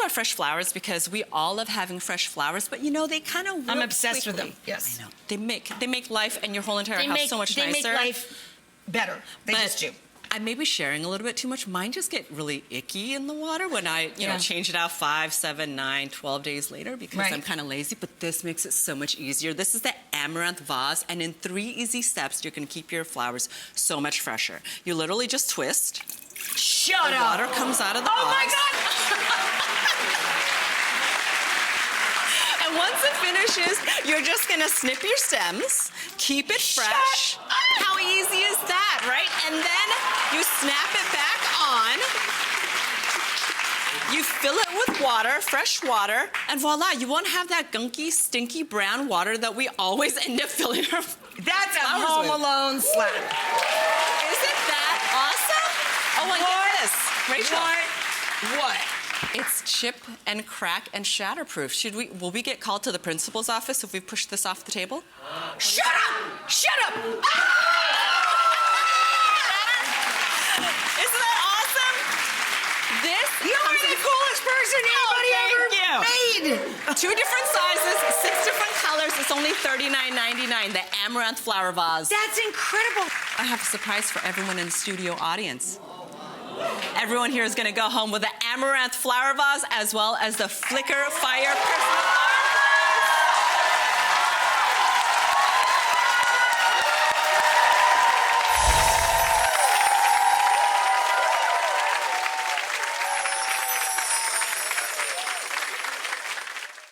about fresh flowers because we all love having fresh flowers, but you know, they kind of I'm obsessed with them. Yes. I know. They make life and your whole entire house so much nicer. They make life better. They just do. I may be sharing a little bit too much. Mine just get really icky in the water when I, you know, change it out 5, 7, 9, 12 days later because I'm kind of lazy, but this makes it so much easier. This is the Amaranth Vase, and in 3 easy steps, you can keep your flowers so much fresher. You literally just twist. Shut up! Water comes out of the vase. Oh my God! And once it finishes, you're just gonna snip your stems, keep it fresh. How easy is that, right? And then you snap it back on. You fill it with water, fresh water, and voila, you won't have that gunky, stinky brown water that we always end up filling our That's a Home Alone slap. Isn't that awesome? Oh, and get this, Rachel. What? It's chip and crack and shatterproof. Will we get called to the principal's office if we push this off the table? Shut up! Shut up! Isn't that awesome? You are the coolest person anybody ever made. 2 different sizes, 6 different colors. It's only $39.99. The Amaranth Flower Vase. That's incredible. I have a surprise for everyone in the studio audience. Everyone here is going to go home with the Amaranth Flower Vase as well as the Flicker Fire Personal